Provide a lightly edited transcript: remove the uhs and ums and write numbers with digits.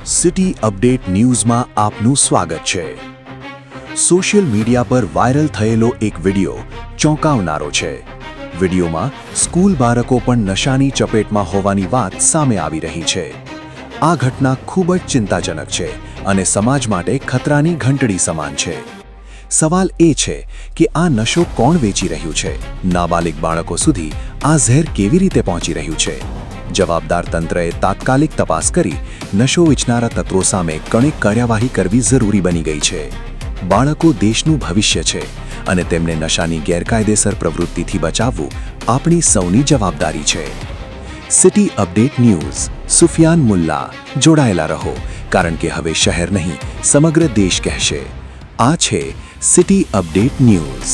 City update ન્યૂઝમાં આપનું સ્વાગત છે। સોશિયલ મીડિયા પર વાયરલ થયેલો એક વિડિયો ચોંકાવનારો છે। વિડિયોમાં સ્કૂલ બાળકો પણ નશાની ચપેટમાં હોવાની વાત સામે આવી રહી છે। આ ઘટના ખૂબ જ ચિંતાજનક છે અને સમાજ માટે ખતરાની ઘંટડી સમાન છે। સવાલ એ છે કે આ નશો કોણ વેચી રહ્યું છે? નાબાલિગ બાળકો સુધી આ ઝેર કેવી રીતે પહોંચી રહ્યું છે? જવાબદાર તંત્રએ તાત્કાલિક તપાસ કરી નશો વેચનારા તત્વો સામે કડક કાર્યવાહી કરવી જરૂરી બની ગઈ છે। બાળકો દેશનું ભવિષ્ય છે અને તેમને નશાની ગેરકાયદેસર પ્રવૃત્તિથી બચાવવું આપણી સૌની જવાબદારી છે। City update news Sufiyan Mulla જોડાયેલા રહો, કારણ કે હવે શહેર નહીં સમગ્ર દેશ કહેશે। આ છે સિટી અપડેટ ન્યૂઝ।